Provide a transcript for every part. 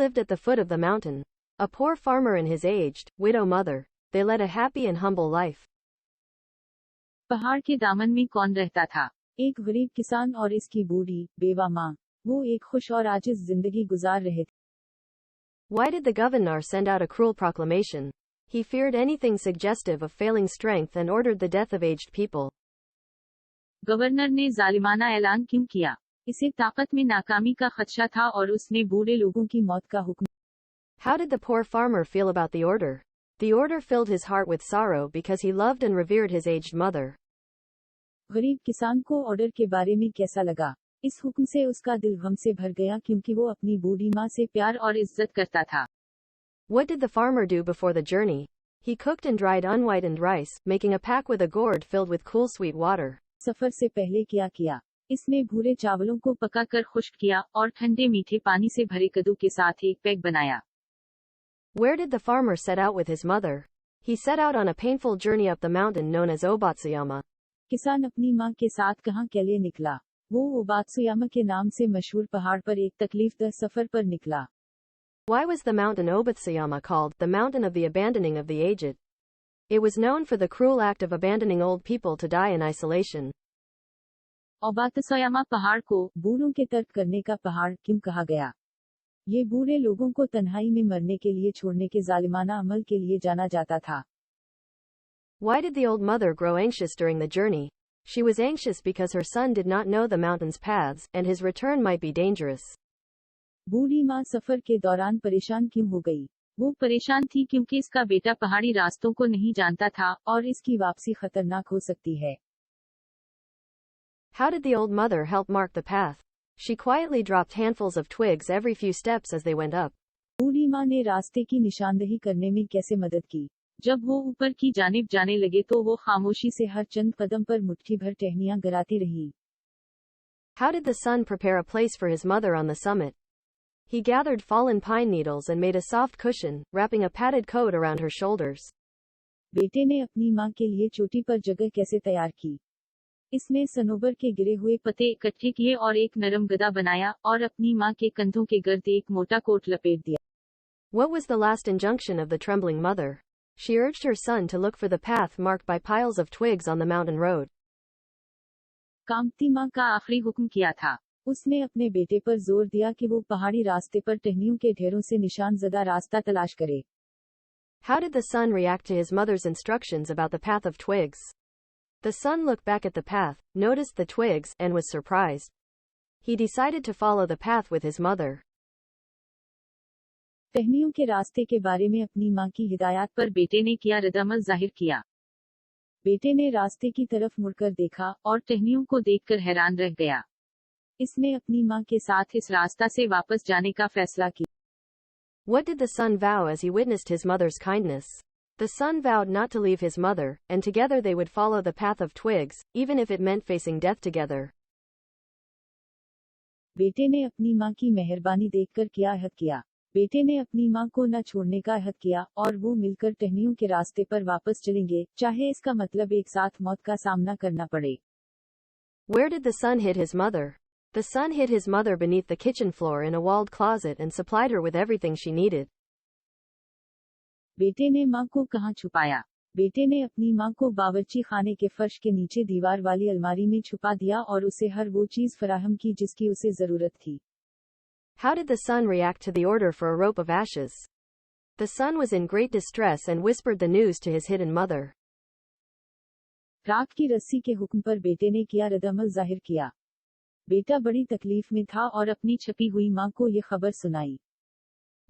lived at the foot of the mountain. A poor farmer and his aged, widow mother. They led a happy and humble life. पहाड़ के दामन में कौन रहता था? एक गरीब किसान और इसकी बूढ़ी, बेवा माँ। वो एक खुश और आजिज जिंदगी गुजार रहे थे। Why did the governor send out a cruel proclamation? He feared anything suggestive of failing strength and ordered the death of aged people. Governor ने जालिमाना ऐलान क्यों किया? इसे ताकत में नाकामी का खदशा था और उसने बूढ़े लोगों की मौत का हुक्म। How did the poor farmer feel about the order? The order filled his heart with sorrow because he loved and revered his aged mother. गरीब किसान को ऑर्डर के बारे में कैसा लगा? इस हुक्म से उसका दिल गम से भर गया क्योंकि वो अपनी बूढ़ी माँ से प्यार और इज्जत करता था। What did the farmer do before the journey? He cooked and dried unwhitened rice, making a pack with a gourd filled with cool sweet water. सफर से पहले क्या किया? इसने भूरे चावलों को पकाकर खुश्क किया और ठंडे मीठे पानी से भरे कद्दू के साथ एक पैक बनाया। Where did the farmer set out with his mother? He set out on a painful journey up the mountain known as Obatsuyama. किसान अपनी माँ के साथ कहाँ के लिए निकला? वो ओबात्सुयामा के नाम से मशहूर पहाड़ पर एक तकलीफदह सफर पर निकला। Why was the mountain Obatsuyama called the mountain of the abandoning of the aged? It was known for the cruel act of abandoning old people to die in isolation. ओबात्सुयामा पहाड़ को बूढ़ों के तर्क करने का पहाड़ क्यों कहा गया? ये बूढ़े लोगों को तन्हाई में मरने के लिए छोड़ने के जालिमाना अमल के लिए जाना जाता था। Why did the old mother grow anxious during the journey? She was anxious because her son did not know the mountain's paths, and his return might be dangerous. बूढ़ी माँ सफर के दौरान परेशान क्यों हो गई? वो परेशान थी क्योंकि इसका बेटा पहाड़ी रास्तों को नहीं जानता था और इसकी वापसी खतरनाक हो सकती है। How did the old mother help mark the path? She quietly dropped handfuls of twigs every few steps as they went up. बूढ़ी माँ ने रास्ते की निशानदेही करने में कैसे मदद की? जब वो ऊपर की जानिब जाने लगे तो वो खामोशी से हर चंद कदम पर मुट्ठी भर टहनियां गिराती रही। How did the son prepare a place for his mother on the summit? He gathered fallen pine needles and made a soft cushion, wrapping a padded coat around her shoulders. बेटे ने अपनी माँ के लिए चोटी पर जगह कैसे तैयार की? इसने सनोबर के गिरे हुए पत्ते इकट्ठे किए और एक नरम गदा बनाया और अपनी माँ के कंधों के गर्द एक मोटा कोट लपेट दिया। What was the last injunction of the trembling mother? She urged her son to look for the path marked by piles of twigs on the mountain road. कामती माँ का आखिरी हुक्म क्या था? उसने अपने बेटे पर जोर दिया कि वो पहाड़ी रास्ते पर टहनियों के ढेरों से निशान ज़दा रास्ता तलाश करे। How did the son react to his mother's instructions about the path of twigs? The son looked back at the path, noticed the twigs, and was surprised. He decided to follow the path with his mother. टहनियों के रास्ते के बारे में अपनी माँ की हिदायत पर बेटे ने किया रद्दअमल जाहिर किया। बेटे ने रास्ते की तरफ मुड़कर देखा और टहनियों को देखकर हैरान रह गया। इसने अपनी माँ के साथ इस रास्ता से वापस जाने का फैसला किया। What did the son vow as he witnessed his mother's kindness? The son vowed not to leave his mother, and together they would follow the path of twigs, even if it meant facing death together. बेटे ने अपनी माँ की मेहरबानी देखकर क्या अहद किया? बेटे ने अपनी माँ को न छोड़ने का अहद किया और वो मिलकर टहनियों के रास्ते पर वापस चलेंगे, चाहे इसका मतलब एक साथ मौत का सामना करना पड़े। Where did the son hid his mother? The son hid his mother beneath the kitchen floor in a walled closet and supplied her with everything she needed. बेटे ने माँ को कहाँ छुपाया? बेटे ने अपनी माँ को बावर्ची खाने के फर्श के नीचे दीवार वाली अलमारी में छुपा दिया और उसे हर वो चीज फराहम की जिसकी उसे जरूरत थी। How did the son react to the order for a rope of ashes? The son was in great distress and whispered the news to his hidden mother. राख की रस्सी के हुक्म पर बेटे ने किया रद्दअमल जाहिर किया। बेटा बड़ी तकलीफ में था और अपनी छपी हुई माँ को ये खबर सुनाई।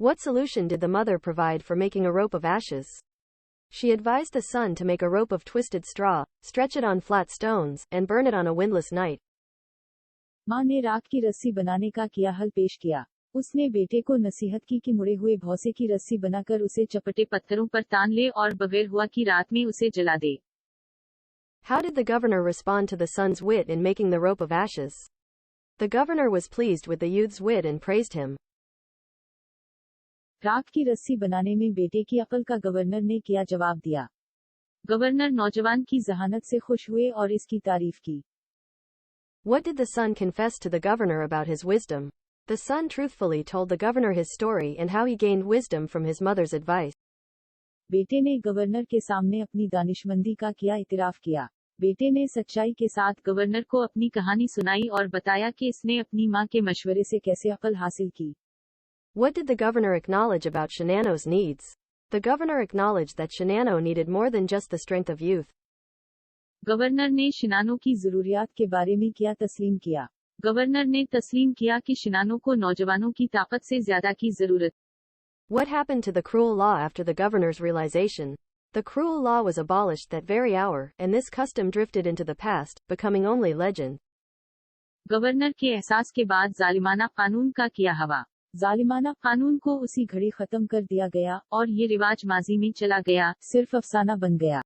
What solution did the mother provide for making a rope of ashes? She advised the son to make a rope of twisted straw, stretch it on flat stones, and burn it on a windless night. माँ ने राख की रस्सी बनाने का किया हल पेश किया। उसने बेटे को नसीहत की कि मुड़े हुए भौसे की रस्सी बनाकर उसे चपटे पत्थरों पर तान ले और बगैर हुआ की रात में उसे जला दे। How did the governor respond to the son's wit in making the rope of ashes? The governor was pleased with the youth's wit and praised him. राख की रस्सी बनाने में बेटे की अक्ल का गवर्नर ने क्या जवाब दिया? गवर्नर नौजवान की जहानत से खुश हुए और इसकी तारीफ की। What did the son confess to the governor about his wisdom? The son truthfully told the governor his story and how he gained wisdom from his mother's advice. बेटे ने गवर्नर के सामने अपनी दानिशमंदी का किया इतिराफ किया। बेटे ने सच्चाई के साथ गवर्नर को अपनी कहानी सुनाई और बताया कि इसने अपनी मां के मशवरे से कैसे अक्ल हासिल की। What did the governor acknowledge about Shinano's needs? The governor acknowledged that Shinano needed more than just the strength of youth. Governor ने शिनानो की जरूरियात के बारे में क्या तस्लीम किया। गवर्नर ने तस्लीम किया कि शिनानो को नौजवानों की ताकत से ज्यादा की जरूरत। What happened to the cruel law after the governor's realization? The cruel law was abolished that very hour, and this custom drifted into the past, becoming only legend. Governor के एहसास के बाद जालिमाना कानून का किया हवा। जालिमाना कानून को उसी घड़ी खत्म कर दिया गया और ये रिवाज माजी में चला गया, सिर्फ अफसाना बन गया।